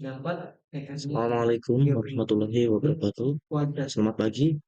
Assalamualaikum warahmatullahi wabarakatuh. Selamat pagi,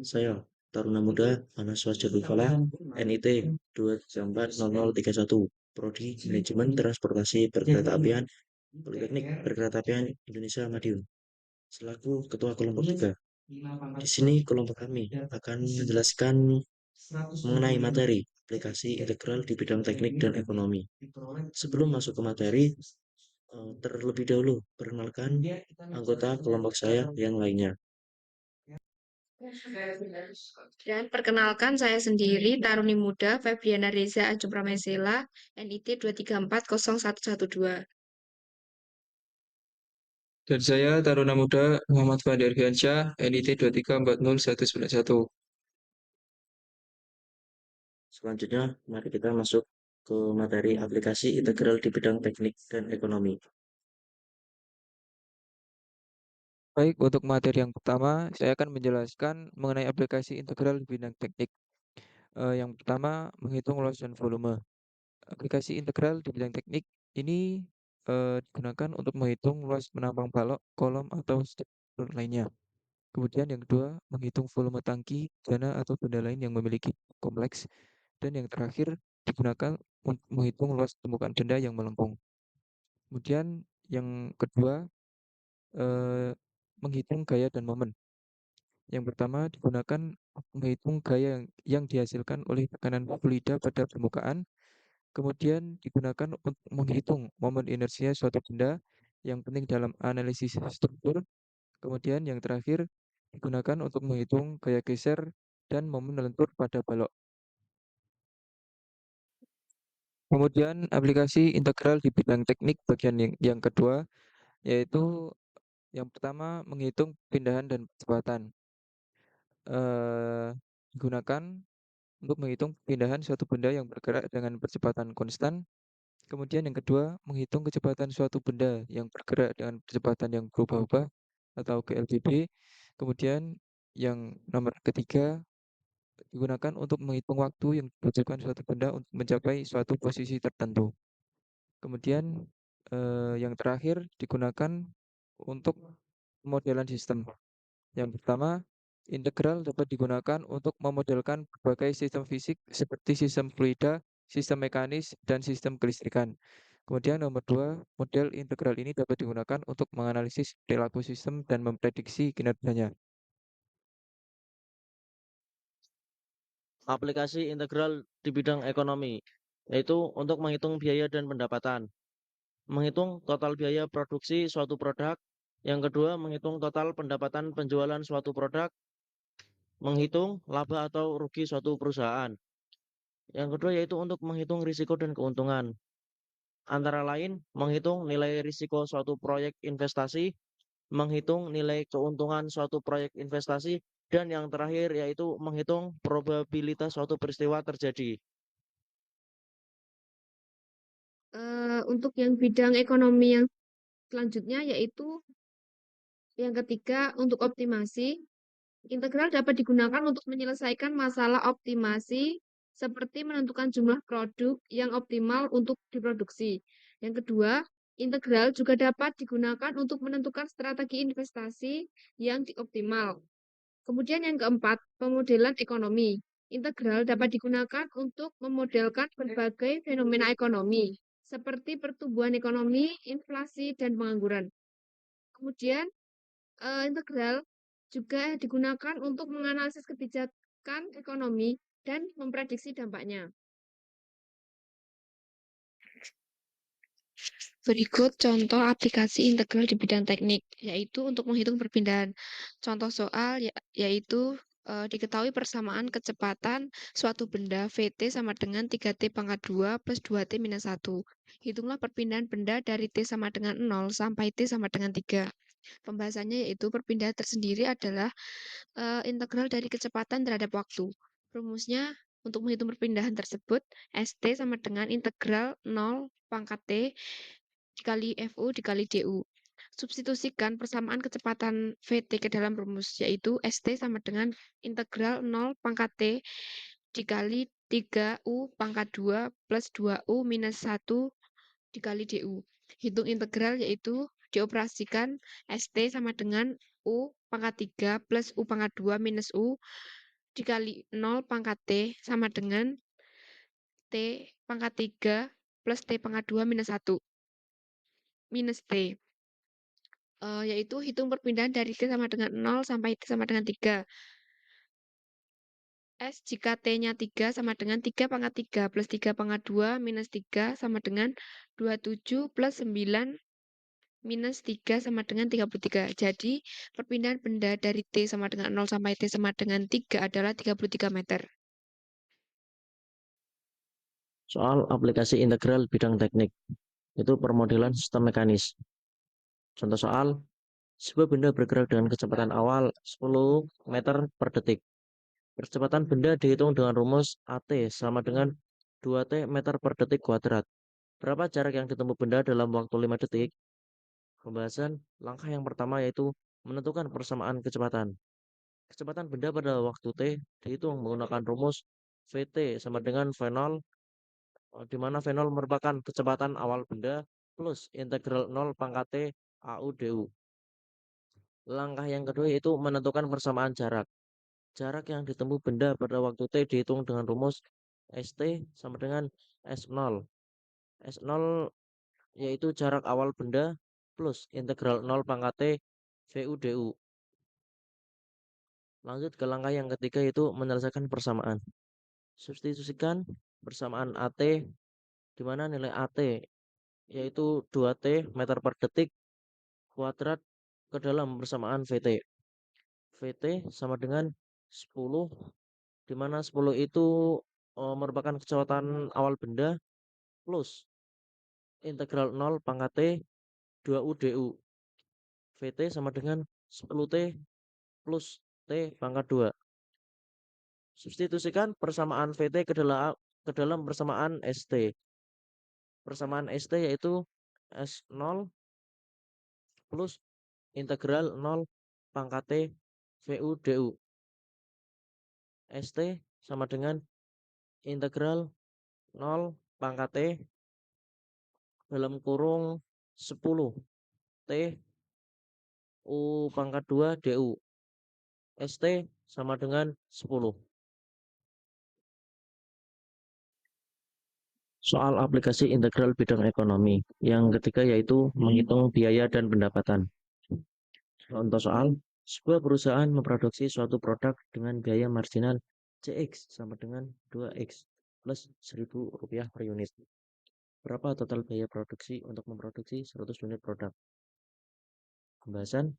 saya Taruna Muda Anaswa Jadufala, NIT 2340031, Prodi Manajemen Transportasi Perkeretaapian Politeknik Perkeretaapian Indonesia Madiun, selaku Ketua Kelompok 3. Di sini kelompok kami akan menjelaskan mengenai materi aplikasi integral di bidang teknik dan ekonomi. Sebelum masuk ke materi, terlebih dahulu perkenalkan anggota kelompok saya yang lainnya. Dan perkenalkan saya sendiri, Taruni Muda Febriana Reza Ajum Pramesela, NIT 2340112. Dan saya Taruna Muda Muhammad Fandi Arfiansyah, NIT 2340191. Selanjutnya, mari kita masuk ke materi aplikasi integral di bidang teknik dan ekonomi. Baik, untuk materi yang pertama, saya akan menjelaskan mengenai aplikasi integral di bidang teknik. Yang pertama, menghitung loss dan volume. Aplikasi integral di bidang teknik ini digunakan untuk menghitung luas penampang balok, kolom, atau struktur lainnya. Kemudian yang kedua, menghitung volume tangki, dana, atau benda lain yang memiliki kompleks. Dan yang terakhir, digunakan untuk menghitung luas tumpukan benda yang melengkung. Kemudian yang kedua, menghitung gaya dan momen. Yang pertama digunakan menghitung gaya yang dihasilkan oleh tekanan fluida pada permukaan. Kemudian digunakan untuk menghitung momen inersia suatu benda yang penting dalam analisis struktur. Kemudian yang terakhir digunakan untuk menghitung gaya geser dan momen lentur pada balok. Kemudian aplikasi integral di bidang teknik bagian yang kedua, yaitu yang pertama menghitung pindahan dan percepatan. Digunakan untuk menghitung pindahan suatu benda yang bergerak dengan percepatan konstan. Kemudian yang kedua, menghitung kecepatan suatu benda yang bergerak dengan kecepatan yang berubah-ubah atau GLBB. Kemudian yang nomor ketiga, digunakan untuk menghitung waktu yang dibutuhkan suatu benda untuk mencapai suatu posisi tertentu. Kemudian yang terakhir digunakan untuk pemodelan sistem. Yang pertama, integral dapat digunakan untuk memodelkan berbagai sistem fisik seperti sistem fluida, sistem mekanis, dan sistem kelistrikan. Kemudian nomor dua, model integral ini dapat digunakan untuk menganalisis perilaku sistem dan memprediksi kinerjanya. Aplikasi integral di bidang ekonomi, yaitu untuk menghitung biaya dan pendapatan. Menghitung total biaya produksi suatu produk. Yang kedua, menghitung total pendapatan penjualan suatu produk. Menghitung laba atau rugi suatu perusahaan. Yang kedua yaitu untuk menghitung risiko dan keuntungan. Antara lain, menghitung nilai risiko suatu proyek investasi, menghitung nilai keuntungan suatu proyek investasi, dan yang terakhir yaitu menghitung probabilitas suatu peristiwa terjadi. Untuk yang bidang ekonomi yang selanjutnya yaitu yang ketiga, untuk optimasi. Integral dapat digunakan untuk menyelesaikan masalah optimasi seperti menentukan jumlah produk yang optimal untuk diproduksi. Yang kedua, integral juga dapat digunakan untuk menentukan strategi investasi yang optimal. Kemudian yang keempat, pemodelan ekonomi. Integral dapat digunakan untuk memodelkan berbagai fenomena ekonomi, seperti pertumbuhan ekonomi, inflasi, dan pengangguran. Kemudian, integral juga digunakan untuk menganalisis kebijakan ekonomi dan memprediksi dampaknya. Berikut contoh aplikasi integral di bidang teknik, yaitu untuk menghitung perpindahan. Contoh soal yaitu diketahui persamaan kecepatan suatu benda VT sama dengan 3T pangkat 2 plus 2T minus 1. Hitunglah perpindahan benda dari T sama dengan 0 sampai T sama dengan 3. Pembahasannya yaitu perpindahan tersendiri adalah integral dari kecepatan terhadap waktu. Rumusnya untuk menghitung perpindahan tersebut, ST sama dengan integral 0 pangkat T dikali FU dikali DU. Substitusikan persamaan kecepatan VT ke dalam rumus, yaitu ST sama dengan integral 0 pangkat T dikali 3U pangkat 2 plus 2U minus 1 dikali DU. Hitung integral yaitu dioperasikan ST sama dengan U pangkat 3 plus U pangkat 2 minus U dikali 0 pangkat T sama dengan T pangkat 3 plus T pangkat 2 minus 1 minus T. Yaitu hitung perpindahan dari T sama dengan 0 sampai T sama dengan 3. S jika T-nya 3 sama dengan 3 pangkat 3 plus 3 pangkat 2 minus 3 sama dengan 27 plus 9 minus 3 sama dengan 33. Jadi, perpindahan benda dari T sama dengan 0 sampai T sama dengan 3 adalah 33 meter. Soal aplikasi integral bidang teknik, itu permodelan sistem mekanis. Contoh soal, sebuah benda bergerak dengan kecepatan awal 10 meter per detik. Percepatan benda dihitung dengan rumus AT sama dengan 2T meter per detik kuadrat. Berapa jarak yang ditempuh benda dalam waktu 5 detik? Pembahasan langkah yang pertama yaitu menentukan persamaan kecepatan. Kecepatan benda pada waktu T dihitung menggunakan rumus VT sama dengan V0, di mana V0 merupakan kecepatan awal benda plus integral 0 pangkat T AU DU. Langkah yang kedua yaitu menentukan persamaan jarak. Jarak yang ditempuh benda pada waktu T dihitung dengan rumus ST sama dengan S0. S0 yaitu jarak awal benda plus integral 0 pangkat T VU DU. Lanjut ke langkah yang ketiga yaitu menyelesaikan persamaan. Substitusikan persamaan AT di mana nilai AT yaitu 2T meter per detik kuadrat ke dalam persamaan VT. VT sama dengan 10, di mana 10 itu merupakan kecepatan awal benda plus integral 0 pangkat T 2U DU. VT sama dengan 10T plus T pangkat 2. Substitusikan persamaan VT ke dalam persamaan ST. Persamaan ST yaitu S0 plus integral 0 pangkat T VU DU. ST sama dengan integral 0 pangkat T dalam kurung 10 T U pangkat 2 DU. ST sama dengan 10. Soal aplikasi integral bidang ekonomi. Yang ketiga yaitu menghitung biaya dan pendapatan. Contoh soal, sebuah perusahaan memproduksi suatu produk dengan biaya marginal CX sama dengan 2X plus Rp1.000 per unit. Berapa total biaya produksi untuk memproduksi 100 unit produk? Pembahasan.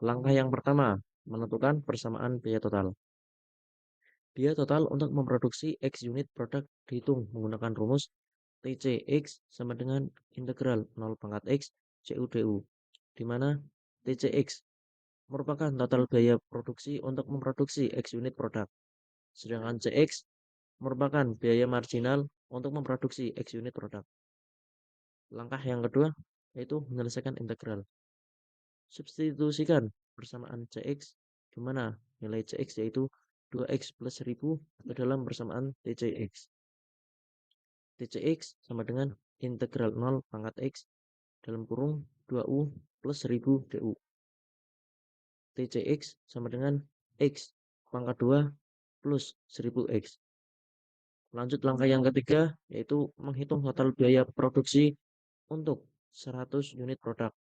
Langkah yang pertama, menentukan persamaan biaya total. Biaya total untuk memproduksi X unit produk dihitung menggunakan rumus TCX sama dengan integral 0 pangkat X CUDU, di mana TCX merupakan total biaya produksi untuk memproduksi X unit produk, sedangkan CX merupakan biaya marginal untuk memproduksi X unit produk. Langkah yang kedua yaitu menyelesaikan integral. Substitusikan persamaan CX, di mana nilai CX yaitu 2X plus 1000 ke dalam persamaan TCX. TCX sama dengan integral 0 pangkat X dalam kurung 2U plus 1000 DU. TCX sama dengan X pangkat 2 plus 1000X. Lanjut langkah yang ketiga yaitu menghitung total biaya produksi untuk 100 unit produk.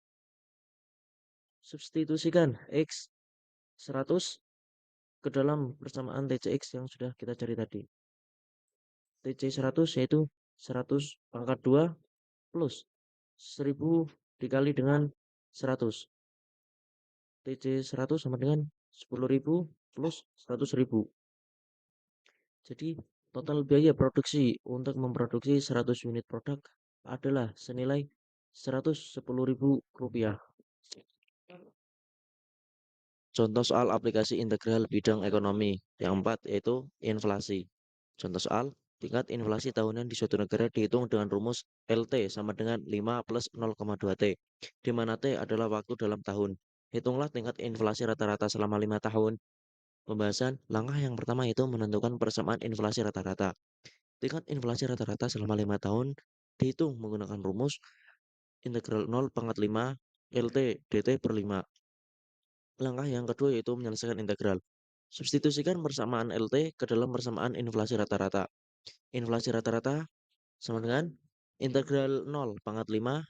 Substitusikan X 100 ke dalam persamaan TCX yang sudah kita cari tadi. TC 100 yaitu 100 pangkat 2 plus 1000 dikali dengan 100. TC 100 sama dengan 10.000 plus 100.000. Jadi total biaya produksi untuk memproduksi 100 unit produk adalah senilai Rp110.000. Contoh soal aplikasi integral bidang ekonomi. Yang keempat yaitu inflasi. Contoh soal, tingkat inflasi tahunan di suatu negara dihitung dengan rumus LT sama dengan 5 plus 0,2T, di mana T adalah waktu dalam tahun. Hitunglah tingkat inflasi rata-rata selama 5 tahun. Pembahasan, langkah yang pertama itu menentukan persamaan inflasi rata-rata. Tingkat inflasi rata-rata selama 5 tahun dihitung menggunakan rumus integral 0 pangkat 5 LT DT per 5. Langkah yang kedua yaitu menyelesaikan integral. Substitusikan persamaan LT ke dalam persamaan inflasi rata-rata. Inflasi rata-rata sama dengan integral 0 pangkat 5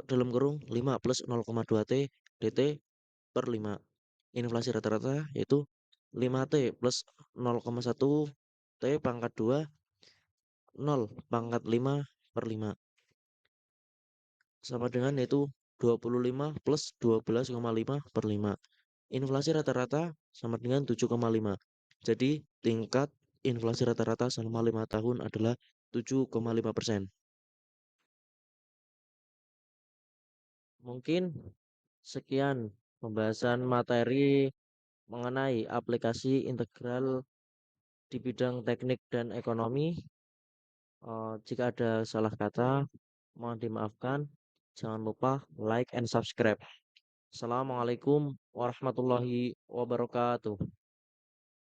dalam kurung 5 plus 0,2 T dt per 5. Inflasi rata-rata yaitu 5T plus 0,1 T pangkat 2 0 pangkat 5 per 5. Sama dengan yaitu 25 plus 12,5 per 5. Inflasi rata-rata sama dengan 7,5. Jadi tingkat inflasi rata-rata selama 5 tahun adalah 7,5%. Mungkin sekian pembahasan materi mengenai aplikasi integral di bidang teknik dan ekonomi. Jika ada salah kata, mohon dimaafkan. Jangan lupa like and subscribe. Assalamualaikum warahmatullahi wabarakatuh.